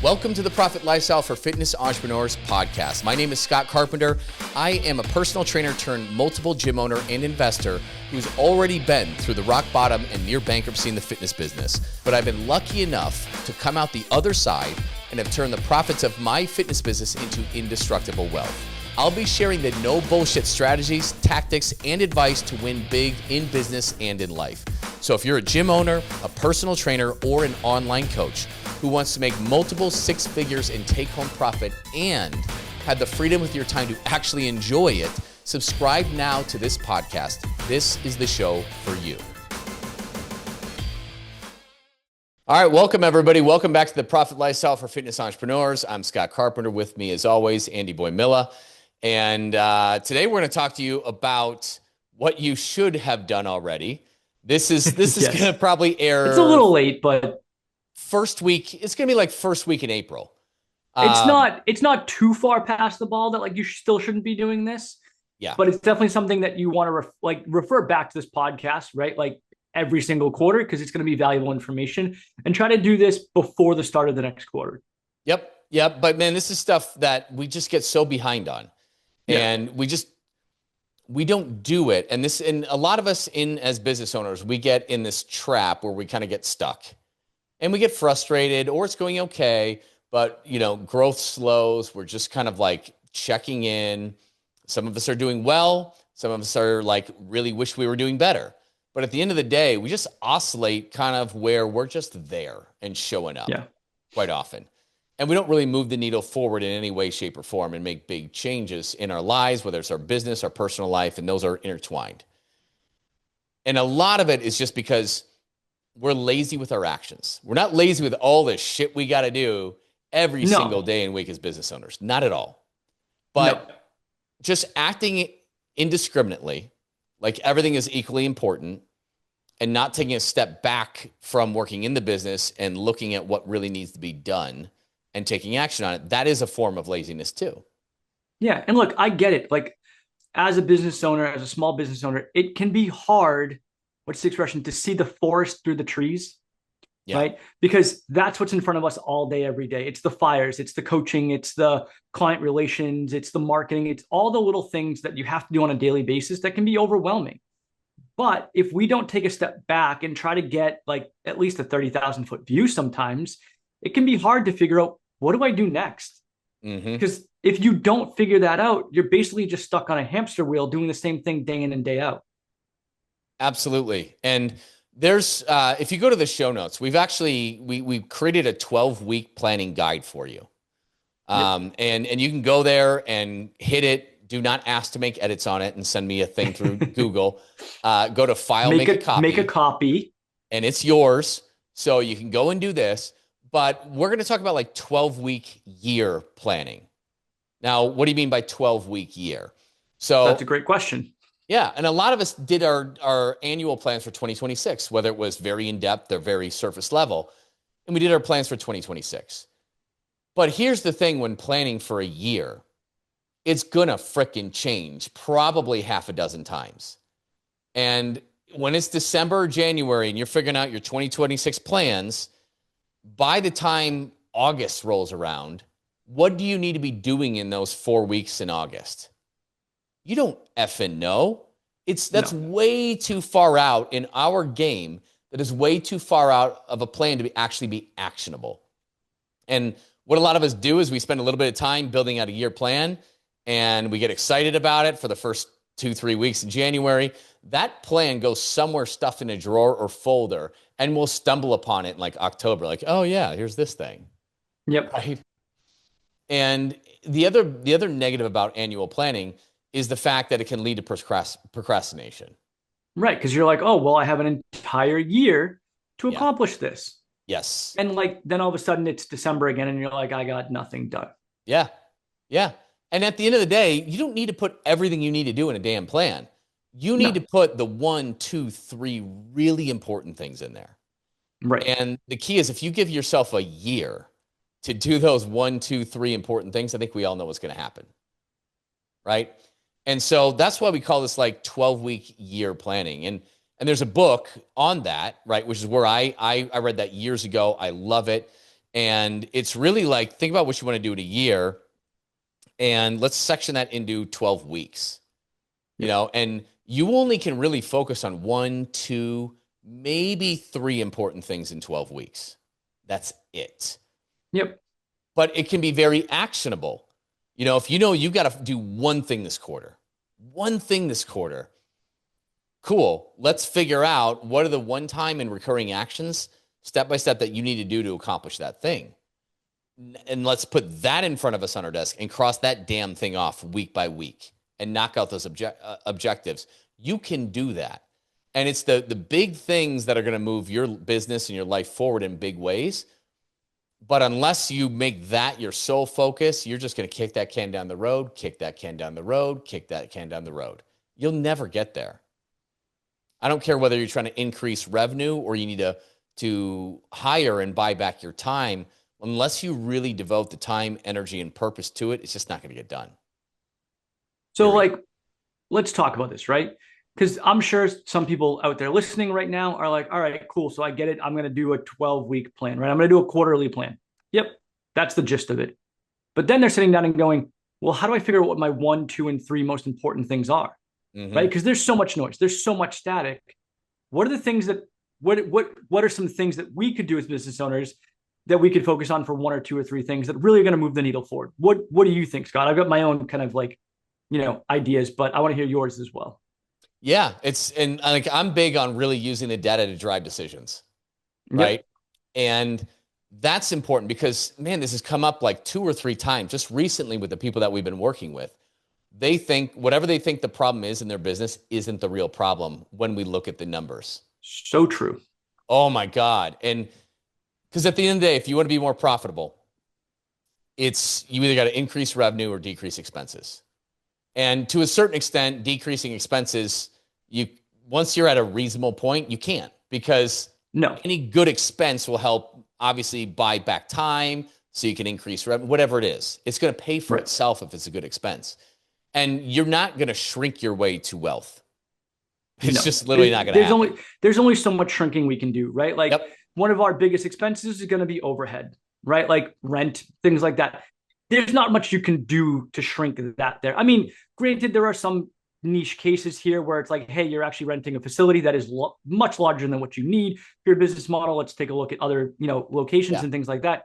Welcome to the Profit Lifestyle for Fitness Entrepreneurs podcast. My name is Scott Carpenter. I am a personal trainer turned multiple gym owner and investor who's already been through the rock bottom and near bankruptcy in the fitness business. But I've been lucky enough to come out the other side and have turned the profits of my fitness business into indestructible wealth. I'll be sharing the no bullshit strategies, tactics, and advice to win big in business and in life. So if you're a gym owner, a personal trainer, or an online coach who wants to make multiple six figures in take-home profit and have the freedom with your time to actually enjoy it, subscribe now to this podcast. This is the show for you. All right, welcome everybody. Welcome back to the Profit Lifestyle for Fitness Entrepreneurs. I'm Scott Carpenter. With me as always, Andy Boymilla. And today we're going to talk to you about what you should have done already. This is yes. Going to probably air. It's a little late, but first week. It's going to be like first week in April. It's not too far past the ball that like you still shouldn't be doing this. Yeah, but it's definitely something that you want to refer back to this podcast, right? Like every single quarter, because it's going to be valuable information, and try to do this before the start of the next quarter. Yep. But man, this is stuff that we just get so behind on, and we don't do it. And a lot of us as business owners, we get in this trap where we kind of get stuck and we get frustrated, or it's going okay, but growth slows. We're just kind of like checking in. Some of us are doing well. Some of us are like really wish we were doing better. But at the end of the day, we just oscillate kind of where we're just there and showing up quite often. And we don't really move the needle forward in any way, shape, or form and make big changes in our lives, whether it's our business, our personal life, and those are intertwined. And a lot of it is just because we're lazy with our actions. We're not lazy with all the shit we got to do every single day and week as business owners. Not at all. But just acting indiscriminately, like everything is equally important, and not taking a step back from working in the business and looking at what really needs to be done and taking action on it, that is a form of laziness too. Yeah. And look, I get it. Like as a business owner, as a small business owner, it can be hard, what's the expression, to see the forest through the trees, right? Because that's what's in front of us all day, every day. It's the fires, it's the coaching, it's the client relations, it's the marketing, it's all the little things that you have to do on a daily basis that can be overwhelming. But if we don't take a step back and try to get like at least a 30,000 foot view sometimes, it can be hard to figure out, what do I do next? Because if you don't figure that out, you're basically just stuck on a hamster wheel doing the same thing day in and day out. Absolutely. And there's, if you go to the show notes, we've created a 12-week planning guide for you. And you can go there and hit it. Do not ask to make edits on it and send me a thing through Google. Go to file, make a copy. And it's yours. So you can go and do this. But we're going to talk about like 12-week year planning. Now, what do you mean by 12-week year? So that's a great question. Yeah. And a lot of us did our annual plans for 2026, whether it was very in-depth or very surface level. And we did our plans for 2026. But here's the thing, when planning for a year, it's going to frickin' change probably half a dozen times. And when it's December or January and you're figuring out your 2026 plans, by the time August rolls around, what do you need to be doing in those 4 weeks in August? You don't effing know. That's way too far out in our game. That is way too far out of a plan to actually be actionable. And what a lot of us do is we spend a little bit of time building out a year plan, and we get excited about it for the first 2-3 weeks in January. That plan goes somewhere stuffed in a drawer or folder, and we'll stumble upon it in like October, like, oh yeah, here's this thing. Yep. Right? And the other negative about annual planning is the fact that it can lead to procrastination. Right, because you're like, oh, well, I have an entire year to accomplish this. Yes. And like, then all of a sudden it's December again, and you're like, I got nothing done. Yeah. And at the end of the day, you don't need to put everything you need to do in a damn plan. You need to put the 1, 2, 3 really important things in there. Right. And the key is, if you give yourself a year to do those 1, 2, 3 important things, I think we all know what's going to happen. Right. And so that's why we call this like 12-week year planning. And there's a book on that, right, which is where I read that years ago. I love it. And it's really like, think about what you want to do in a year, and let's section that into 12 weeks, and you only can really focus on 1, 2, maybe 3 important things in 12 weeks. That's it. Yep. But it can be very actionable. If you got to do one thing this quarter, cool. Let's figure out what are the one-time and recurring actions, step by step, that you need to do to accomplish that thing. And let's put that in front of us on our desk and cross that damn thing off week by week and knock out those objectives. You can do that. And it's the big things that are going to move your business and your life forward in big ways. But unless you make that your sole focus, you're just going to kick that can down the road, kick that can down the road, kick that can down the road. You'll never get there. I don't care whether you're trying to increase revenue or you need to hire and buy back your time. Unless you really devote the time, energy, and purpose to it, it's just not going to get done. So, let's talk about this, right? Because I'm sure some people out there listening right now are like, all right, cool. So I get it. I'm going to do a 12-week plan, right? I'm going to do a quarterly plan. Yep. That's the gist of it. But then they're sitting down and going, well, how do I figure out what my 1, 2, and 3 most important things are? Mm-hmm. Right? Because there's so much noise. There's so much static. What are the things that, what are some things that we could do as business owners that we could focus on for 1 or 2 or 3 things that really are going to move the needle forward? What do you think, Scott? I've got my own kind of ideas, but I want to hear yours as well. Yeah, I'm big on really using the data to drive decisions, right? Yep. And that's important because, man, this has come up like 2 or 3 times just recently with the people that we've been working with. They think whatever they think the problem is in their business isn't the real problem when we look at the numbers. So true. Oh my God. And because at the end of the day, if you want to be more profitable, you either got to increase revenue or decrease expenses. And to a certain extent, decreasing expenses, once you're at a reasonable point, you can't, because any good expense will help obviously buy back time so you can increase revenue, whatever it is. It's going to pay for itself if it's a good expense. And you're not going to shrink your way to wealth. It's just literally not going to happen. There's only so much shrinking we can do, right? Like one of our biggest expenses is going to be overhead, right? Like rent, things like that. There's not much you can do to shrink that there. I mean, granted, there are some niche cases here where it's like, hey, you're actually renting a facility that is much larger than what you need for your business model. Let's take a look at other, locations and things like that.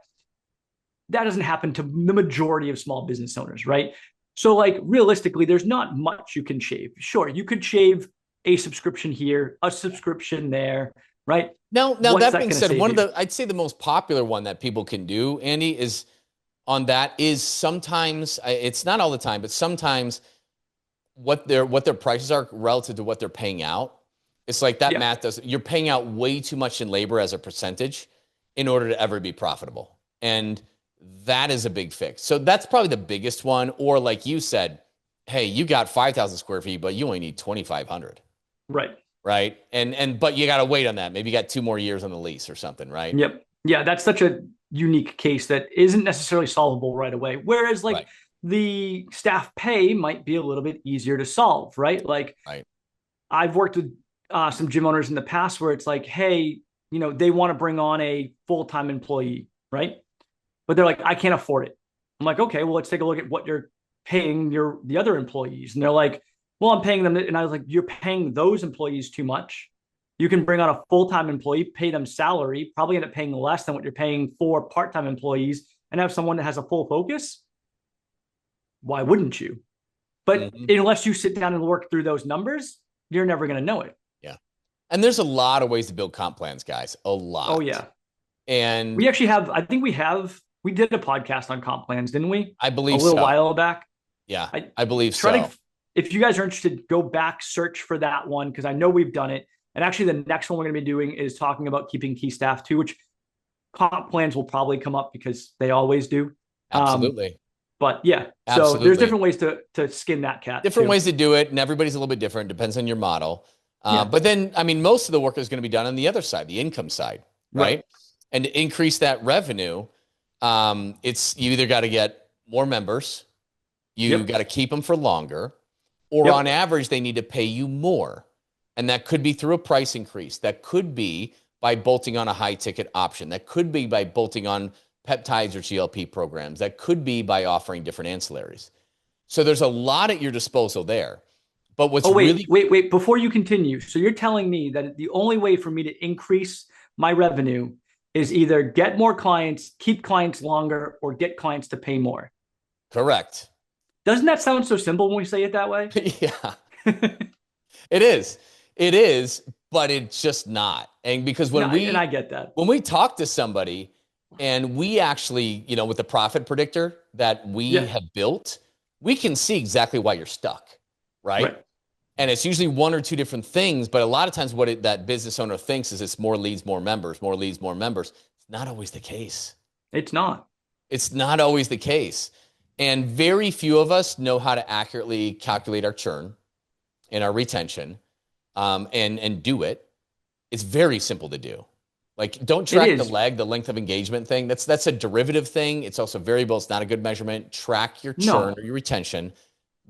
That doesn't happen to the majority of small business owners, right? So realistically, there's not much you can shave. Sure, you could shave a subscription here, a subscription there, right? Now that being said, I'd say the most popular one that people can do, Andy, is sometimes, it's not all the time, but sometimes what their prices are relative to what they're paying out. It's like that math you're paying out way too much in labor as a percentage in order to ever be profitable. And that is a big fix. So that's probably the biggest one. Or like you said, hey, you got 5,000 square feet, but you only need 2,500. Right. Right. But you got to wait on that. Maybe you got 2 more years on the lease or something, right? Yep. Yeah. That's such a unique case that isn't necessarily solvable right away. Whereas the staff pay might be a little bit easier to solve, right? I've worked with some gym owners in the past where it's like, hey, they want to bring on a full-time employee, right? But they're like, I can't afford it. I'm like, okay, well, let's take a look at what you're paying the other employees. And they're like, well, I'm paying them. And I was like, you're paying those employees too much. You can bring on a full-time employee, pay them salary, probably end up paying less than what you're paying for part-time employees, and have someone that has a full focus. Why wouldn't you? But unless you sit down and work through those numbers, you're never going to know it. Yeah. And there's a lot of ways to build comp plans, guys. A lot. Oh, yeah. And we actually we did a podcast on comp plans, didn't we? I believe a little while back. Yeah, I believe so. If you guys are interested, go back, search for that one, because I know we've done it. And actually, the next one we're going to be doing is talking about keeping key staff too, which comp plans will probably come up because they always do. Absolutely. But yeah, so there's different ways to skin that cat. Different ways to do it, and everybody's a little bit different. Depends on your model. But then, I mean, most of the work is going to be done on the other side, the income side, right? And to increase that revenue, you either got to get more members, you got to keep them for longer, or on average, they need to pay you more. And that could be through a price increase. That could be by bolting on a high ticket option. That could be by bolting on peptides or GLP programs. That could be by offering different ancillaries. So there's a lot at your disposal there. But what's wait. Before you continue, so you're telling me that the only way for me to increase my revenue is either get more clients, keep clients longer, or get clients to pay more. Correct. Doesn't that sound so simple when we say it that way? Yeah, it is. It is, but it's just not. And because and I get that. When we talk to somebody and we actually, with the profit predictor that we have built, we can see exactly why you're stuck, right? And it's usually one or two different things, but a lot of times that business owner thinks is it's more leads, more members, more leads, more members. It's not always the case. It's not. It's not always the case. And very few of us know how to accurately calculate our churn and our retention and do it. It's very simple to do. Like, don't track the length of engagement thing. That's a derivative thing. It's also variable. It's not a good measurement. Track your churn or your retention.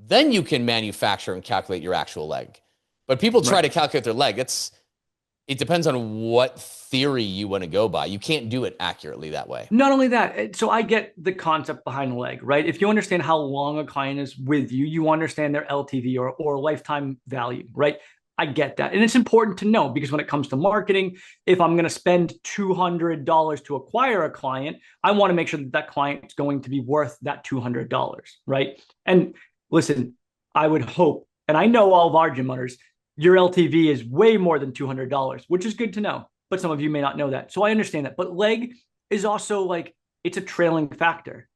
Then you can manufacture and calculate your actual leg. But people try to calculate their leg. It depends on what theory you want to go by. You can't do it accurately that way. Not only that, so I get the concept behind the leg, right? If you understand how long a client is with you, you understand their LTV or lifetime value, right? I get that. And it's important to know because when it comes to marketing, if I'm going to spend $200 to acquire a client, I want to make sure that client is going to be worth that $200, right? And listen, I would hope, and I know all of our gym owners, your LTV is way more than $200, which is good to know. But some of you may not know that. So I understand that. But leg is also like, it's a trailing factor,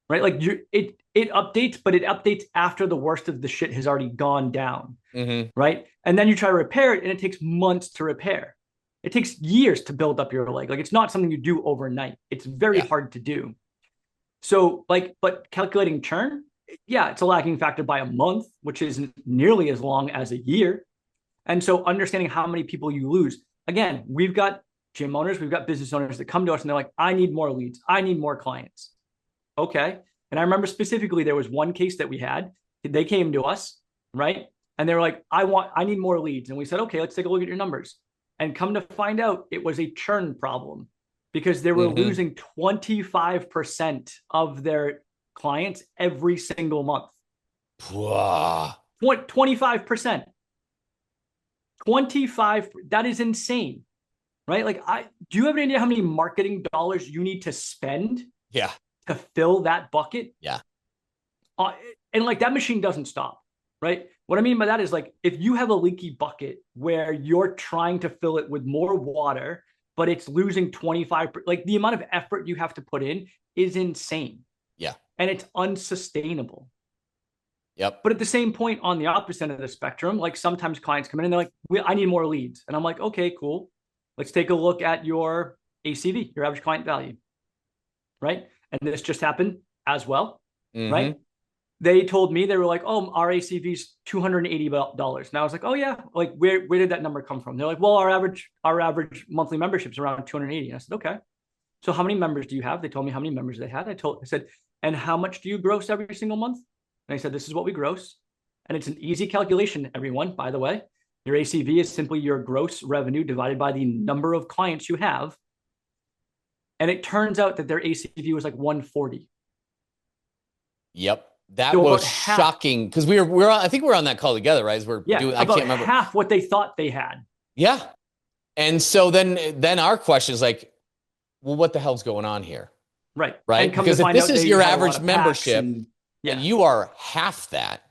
right? Like it updates, but it updates after the worst of the shit has already gone down, right? And then you try to repair it and it takes months to repair. It takes years to build up your leg. Like it's not something you do overnight. It's very hard to do. So but calculating churn, it's a lagging factor by a month, which isn't nearly as long as a year. And so understanding how many people you lose. Again, we've got gym owners, we've got business owners that come to us and they're like, I need more leads. I need more clients. Okay. And I remember specifically there was one case that we had. They came to us, right? And they were like, I need more leads. And we said, okay, let's take a look at your numbers. And come to find out it was a churn problem because they were losing 25% of their clients every single month. 25%. 25, that is insane, right? Like, do you have any idea how many marketing dollars you need to spend to fill that bucket? And like that machine doesn't stop, right? What I mean by that is like, if you have a leaky bucket where you're trying to fill it with more water, but it's losing 25, like the amount of effort you have to put in is insane. And it's unsustainable. But at the same point, on the opposite end of the spectrum, like sometimes clients come in and they're like, I need more leads. And I'm like, okay, cool. Let's take a look at your ACV, your average client value, right? And this just happened as well, right? They told me, they were like, oh, our ACV is $280. And I was like, oh yeah, like where did that number come from? They're like, well, our average monthly membership is around 280. And I said, okay. So how many members do you have? They told me how many members they had. I said, and how much do you gross every single month? And I said, this is what we gross. And it's an easy calculation, everyone, by the way. Your ACV is simply your gross revenue divided by the number of clients you have. And it turns out that their ACV was like 140. That was shocking because I think we're on that call together, right? I can't remember. Half what they thought they had. And so then our question is like, well, what the hell's going on here? Right. Because if this is your average membership and you are half that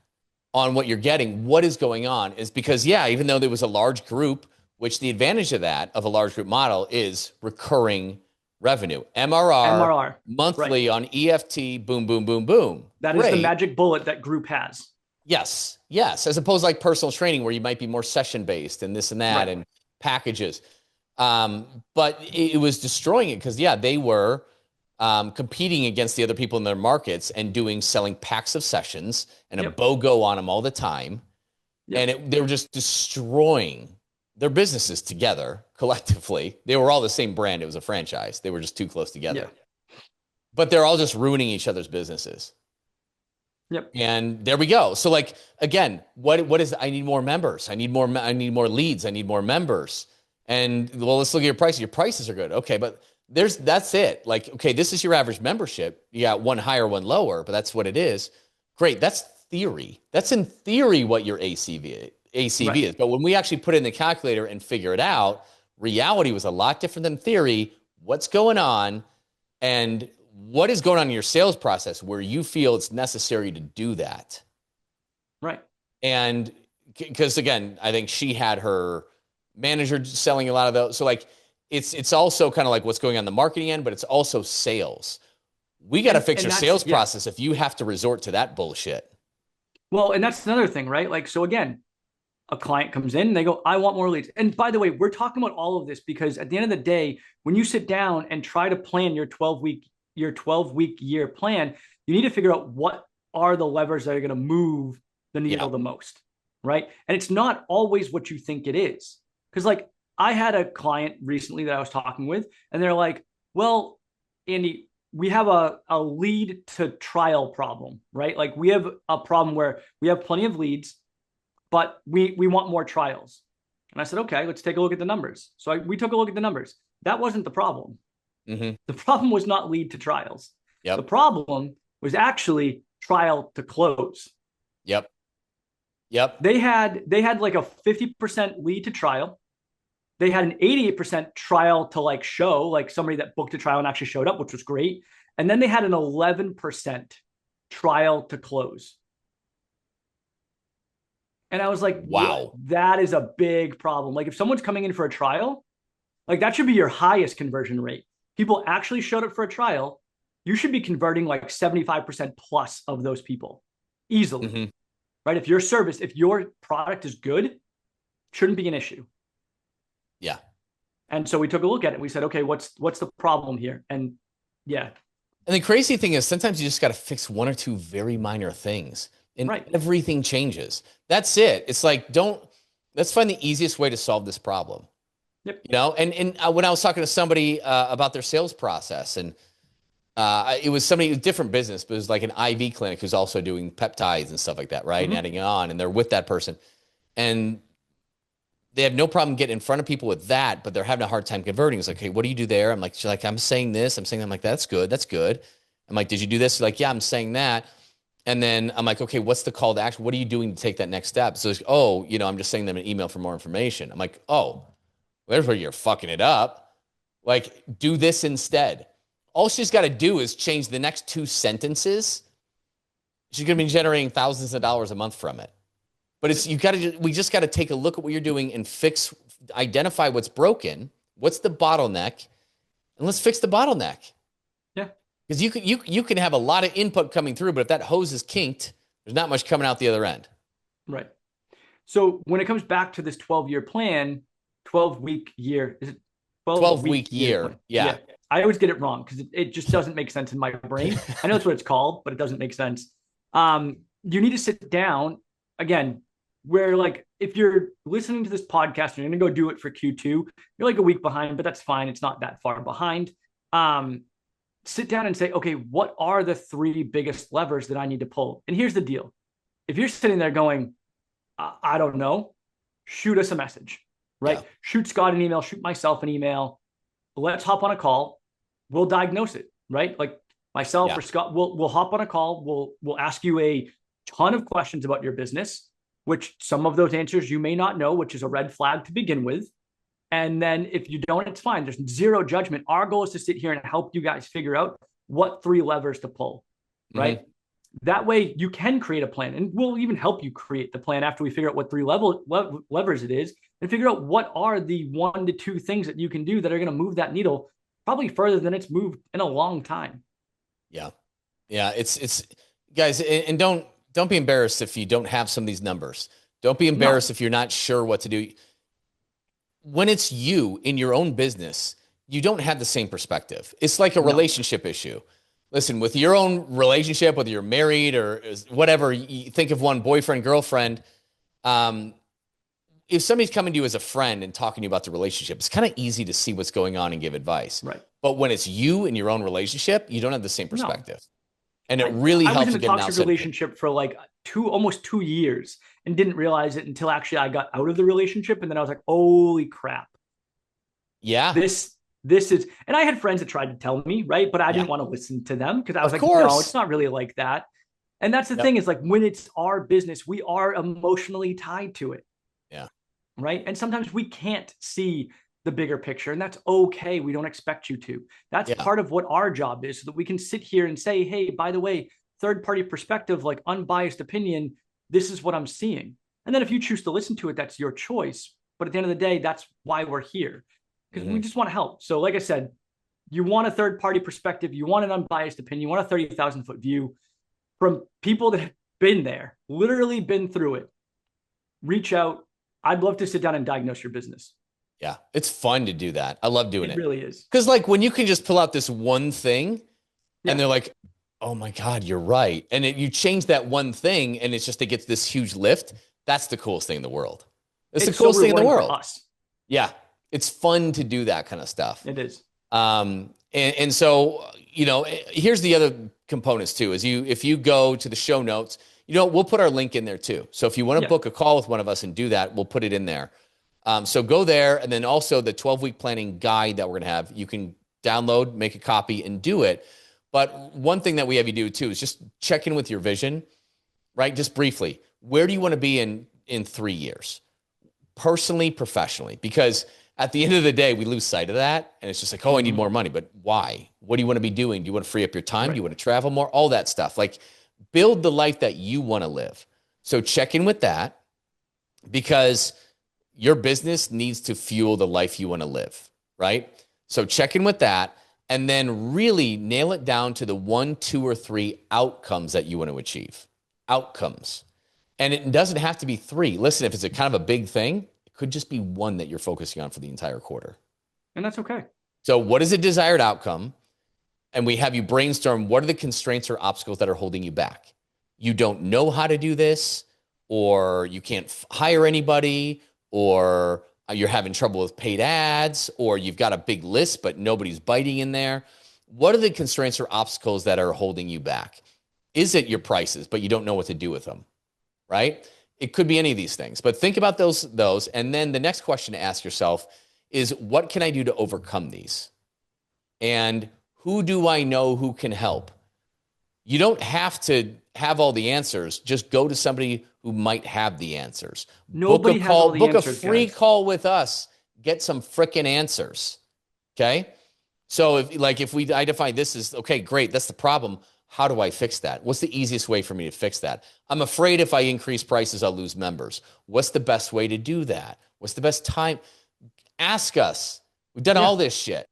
on what you're getting, what is going on is because, even though there was a large group, which the advantage of a large group model is recurring revenue, MRR monthly on EFT, boom, boom, boom, boom. That is the magic bullet that group has. Yes. As opposed to like personal training where you might be more session based and this and that and packages. But it was destroying it because, they were competing against the other people in their markets and selling packs of sessions and a BOGO on them all the time. And they were just destroying their businesses together collectively. They were all the same brand. It was a franchise. They were just too close together. But they're all just ruining each other's businesses. And there we go. So like, again, what is, I need more members. I need more leads. I need more members. And well, let's look at your prices. Your prices are good. Okay. But that's it. Like, okay, this is your average membership. You got one higher, one lower, but that's what it is. Great. That's theory. That's in theory what your ACV Right. is. But when we actually put it in the calculator and figure it out, reality was a lot different than theory. What's going on and what is going on in your sales process where you feel it's necessary to do that? Right. And because again, I think she had her manager selling a lot of those. So like it's also kind of like what's going on the marketing end, but it's also sales. We got to fix your sales process if you have to resort to that bullshit. Well, and that's another thing, right? Like, so again, a client comes in and they go, I want more leads. And by the way, we're talking about all of this because at the end of the day, when you sit down and try to plan your 12-week year plan, you need to figure out what are the levers that are going to move the needle the most, right? And it's not always what you think it is. Because like I had a client recently that I was talking with, and they're like, well, Andy, we have a lead to trial problem, right? Like we have a problem where we have plenty of leads, but we want more trials. And I said, okay, let's take a look at the numbers. So we took a look at the numbers. That wasn't the problem. Mm-hmm. The problem was not lead to trials. Yep. The problem was actually trial to close. Yep. They had like a 50% lead to trial. They had an 88% trial to like show, like somebody that booked a trial and actually showed up, which was great. And then they had an 11% trial to close. And I was like, wow, that is a big problem. Like if someone's coming in for a trial, like that should be your highest conversion rate. People actually showed up for a trial. You should be converting like 75% plus of those people easily, mm-hmm. right? If your service, if your product is good, shouldn't be an issue. Yeah. And so we took a look at it. We said, okay, what's the problem here? And yeah. And the crazy thing is sometimes you just got to fix one or two very minor things and everything changes. That's it. It's like, let's find the easiest way to solve this problem. Yep. You know, and when I was talking to somebody about their sales process and it was somebody, different business, but it was like an IV clinic who's also doing peptides and stuff like that, right? Mm-hmm. And adding it on, and they're with that person. And they have no problem getting in front of people with that, but they're having a hard time converting. It's like, hey, what do you do there? I'm like, she's like, I'm saying this. I'm saying that. I'm like, that's good. That's good. I'm like, did you do this? She's like, yeah, I'm saying that. And then I'm like, okay, what's the call to action? What are you doing to take that next step? So it's, oh, you know, I'm just sending them an email for more information. I'm like, oh, there's where you're fucking it up. Like, do this instead. All she's got to do is change the next 2 sentences. She's going to be generating thousands of dollars a month from it. But we just got to take a look at what you're doing and identify what's broken, what's the bottleneck, and let's fix the bottleneck. Yeah. Because you can have a lot of input coming through, but if that hose is kinked, there's not much coming out the other end. Right. So when it comes back to this 12-year plan, 12-week year, is it 12-week year? Yeah. I always get it wrong because it just doesn't make sense in my brain. I know that's what it's called, but it doesn't make sense. You need to sit down again. Where like if you're listening to this podcast and you're gonna go do it for Q2, you're like a week behind, but that's fine. It's not that far behind. Sit down and say, okay, what are the 3 biggest levers that I need to pull? And here's the deal. If you're sitting there going, I don't know, shoot us a message, right? Yeah. Shoot Scott an email, shoot myself an email. Let's hop on a call. We'll diagnose it, right? Like myself or Scott, we'll hop on a call. We'll ask you a ton of questions about your business, which some of those answers you may not know, which is a red flag to begin with. And then if you don't, it's fine. There's zero judgment. Our goal is to sit here and help you guys figure out what 3 levers to pull, right? Mm-hmm. That way you can create a plan, and we'll even help you create the plan after we figure out what 3 levers it is and figure out what are the 1 to 2 things that you can do that are going to move that needle probably further than it's moved in a long time. Yeah. Yeah. It's guys, and don't be embarrassed if you don't have some of these numbers. Don't be embarrassed if you're not sure what to do. When it's you in your own business, you don't have the same perspective. It's like a relationship issue. Listen, with your own relationship, whether you're married or whatever, you think of one, boyfriend, girlfriend. If somebody's coming to you as a friend and talking to you about the relationship, it's kind of easy to see what's going on and give advice. Right. But when it's you in your own relationship, you don't have the same perspective. And it really helps. I was in a toxic relationship for like almost 2 years and didn't realize it until actually I got out of the relationship. And then I was like, holy crap. Yeah. This this is, and I had friends that tried to tell me, right? But I Yeah. didn't want to listen to them because I was Of like, no, it's course. not really like that. And that's the Yep. thing is like when it's our business, we are emotionally tied to it. Yeah. Right. And sometimes we can't see the bigger picture, and that's okay. We don't expect you to. That's Yeah. part of what our job is, so that we can sit here and say, hey, by the way, third party perspective, like unbiased opinion, this is what I'm seeing. And then if you choose to listen to it, that's your choice. But at the end of the day, that's why we're here, because we just want to help. So, like I said, you want a third party perspective, you want an unbiased opinion, you want a 30,000 foot view from people that have been there, literally been through it. Reach out. I'd love to sit down and diagnose your business. Yeah. It's fun to do that. I love doing it. It really is. Because like when you can just pull out this one thing Yeah. and they're like, oh my God, you're right. And you change that one thing and it gets this huge lift. That's the coolest thing in the world. It's the coolest thing in the world. For us. Yeah. It's fun to do that kind of stuff. It is. And so, here's the other components too, is if you go to the show notes, we'll put our link in there too. So if you want to book a call with one of us and do that, we'll put it in there. So go there. And then also the 12-week planning guide that we're going to have, you can download, make a copy and do it. But one thing that we have you do too is just check in with your vision, right? Just briefly, where do you want to be in 3 years? Personally, professionally, because at the end of the day, we lose sight of that. And it's just like, I need more money, but why? What do you want to be doing? Do you want to free up your time? Right. Do you want to travel more? All that stuff. Like build the life that you want to live. So check in with that, because your business needs to fuel the life you want to live, right? So check in with that and then really nail it down to the 1, 2, or 3 outcomes that you want to achieve. Outcomes. And it doesn't have to be 3. Listen, if it's a kind of a big thing, it could just be 1 that you're focusing on for the entire quarter. And that's okay. So what is a desired outcome? And we have you brainstorm, what are the constraints or obstacles that are holding you back? You don't know how to do this, or you can't hire anybody, or you're having trouble with paid ads, or you've got a big list, but nobody's biting in there. What are the constraints or obstacles that are holding you back? Is it your prices, but you don't know what to do with them, right? It could be any of these things, but think about those. And then the next question to ask yourself is, what can I do to overcome these? And who do I know who can help? You don't have to have all the answers. Just go to somebody who might have the answers. Nobody has all the answers. Book a free call with us. Get some frickin' answers. Okay? So if we identify this as, okay, great, that's the problem. How do I fix that? What's the easiest way for me to fix that? I'm afraid if I increase prices, I'll lose members. What's the best way to do that? What's the best time? Ask us. We've done all this shit,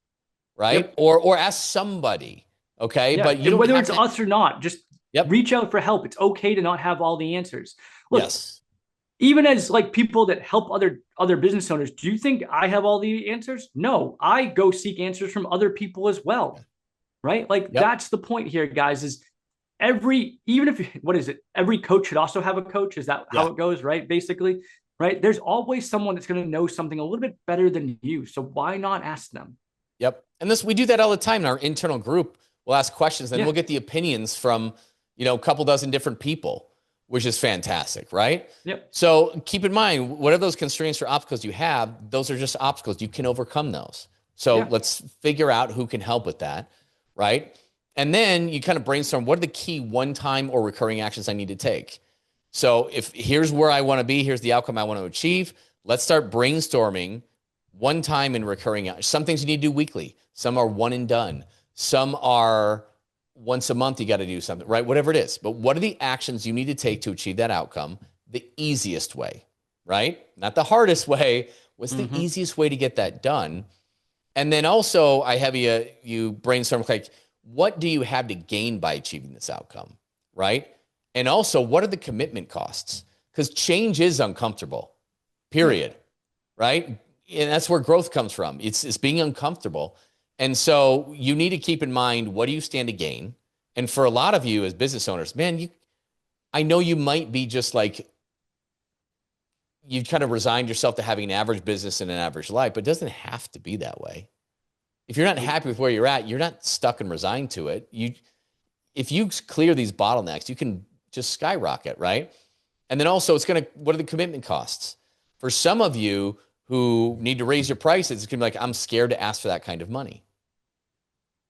right? Yep. Or ask somebody, okay? Yeah. But you don't whether it's us or not, just reach out for help. It's okay to not have all the answers. Look, yes. Even as like people that help other business owners, do you think I have all the answers? No, I go seek answers from other people as well. Right? Like that's the point here, guys, is every coach should also have a coach. Is that how it goes? Right. Basically, right. There's always someone that's going to know something a little bit better than you. So why not ask them? Yep. And we do that all the time in our internal group. We'll ask questions, then we'll get the opinions from, a couple dozen different people, which is fantastic. Right. Yep. So keep in mind, whatever those constraints or obstacles you have, those are just obstacles. You can overcome those. So let's figure out who can help with that. Right. And then you kind of brainstorm, what are the key one-time or recurring actions I need to take? So if here's where I want to be, here's the outcome I want to achieve. Let's start brainstorming one-time and recurring actions. Some things you need to do weekly. Some are one and done. Some are once a month, you got to do something, right? Whatever it is. But what are the actions you need to take to achieve that outcome the easiest way, right? Not the hardest way. What's the easiest way to get that done? And then also I have you brainstorm, like, what do you have to gain by achieving this outcome, right? And also, what are the commitment costs? Because change is uncomfortable, period, right? And that's where growth comes from. It's being uncomfortable. And so you need to keep in mind, what do you stand to gain? And for a lot of you as business owners, man, I know you might be just like, you've kind of resigned yourself to having an average business and an average life, but it doesn't have to be that way. If you're not happy with where you're at, you're not stuck and resigned to it. If you clear these bottlenecks, you can just skyrocket, right? And then also what are the commitment costs? For some of you who need to raise your prices, it's going to be like, I'm scared to ask for that kind of money.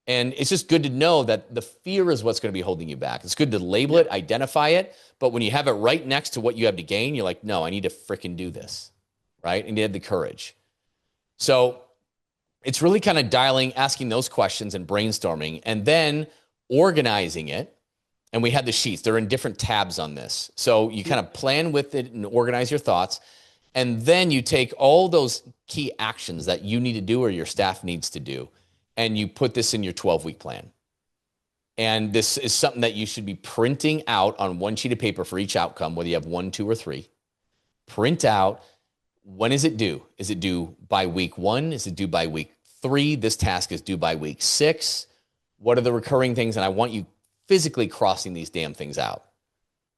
And it's just good to know that the fear is what's going to be holding you back. It's good to label it, identify it. But when you have it right next to what you have to gain, you're like, no, I need to freaking do this, right? And you have the courage. So it's really kind of asking those questions and brainstorming and then organizing it. And we had the sheets. They're in different tabs on this. So you kind of plan with it and organize your thoughts. And then you take all those key actions that you need to do or your staff needs to do, and you put this in your 12-week plan. And this is something that you should be printing out on one sheet of paper for each outcome, whether you have 1, 2, or 3. Print out, when is it due? Is it due by week 1? Is it due by week 3? This task is due by week 6. What are the recurring things? And I want you physically crossing these damn things out.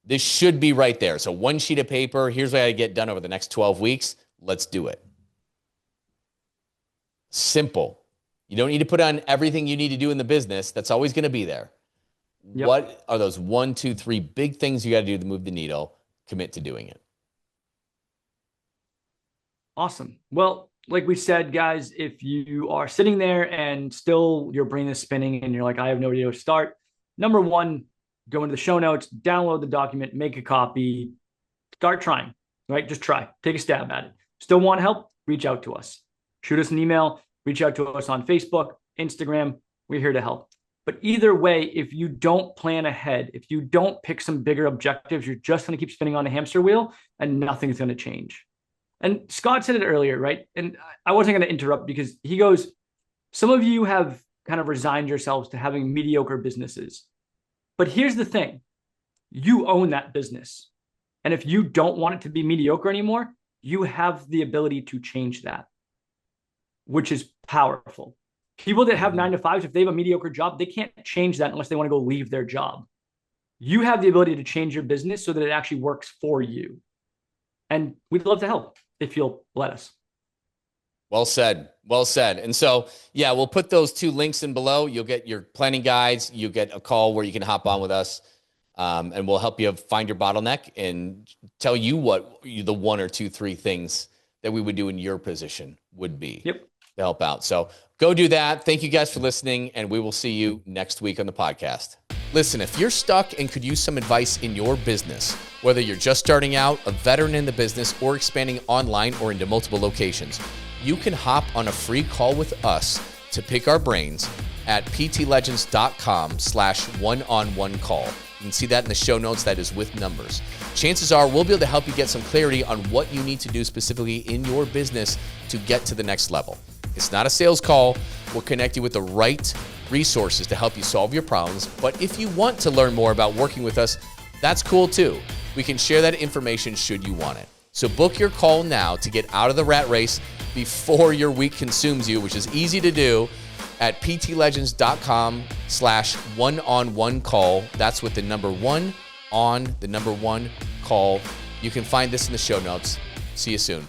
This should be right there. So one sheet of paper, here's what I get done over the next 12 weeks. Let's do it. Simple. You don't need to put on everything you need to do in the business. That's always going to be there. Yep. What are those 1, 2, 3 big things you got to do to move the needle? Commit to doing it. Awesome. Well, like we said, guys, if you are sitting there and still your brain is spinning and you're like, I have no idea where to start. Number 1, go into the show notes, download the document, make a copy, start trying, right? Just try, take a stab at it. Still want help? Reach out to us. Shoot us an email, reach out to us on Facebook, Instagram. We're here to help. But either way, if you don't plan ahead, if you don't pick some bigger objectives, you're just going to keep spinning on a hamster wheel and nothing's going to change. And Scott said it earlier, right? And I wasn't going to interrupt because he goes, some of you have kind of resigned yourselves to having mediocre businesses. But here's the thing. You own that business. And if you don't want it to be mediocre anymore, you have the ability to change that, which is powerful. People that have 9 to 5s, if they have a mediocre job, they can't change that unless they want to go leave their job. You have the ability to change your business so that it actually works for you. And we'd love to help if you'll let us. Well said. Well said. And so, yeah, we'll put those 2 links in below. You'll get your planning guides. You'll get a call where you can hop on with us, and we'll help you find your bottleneck and tell you what the 1 or 2, 3 things that we would do in your position would be to help out. So go do that. Thank you guys for listening, and we will see you next week on the podcast. Listen, if you're stuck and could use some advice in your business, whether you're just starting out, a veteran in the business, or expanding online or into multiple locations, you can hop on a free call with us to pick our brains at ptlegends.com/one-on-one call. You can see that in the show notes. That is with numbers. Chances are we'll be able to help you get some clarity on what you need to do specifically in your business to get to the next level. It's not a sales call. We'll connect you with the right resources to help you solve your problems. But if you want to learn more about working with us, that's cool too. We can share that information should you want it. So book your call now to get out of the rat race before your week consumes you, which is easy to do at ptlegends.com/one-on-one call. That's with the number 1 on the number 1 call. You can find this in the show notes. See you soon.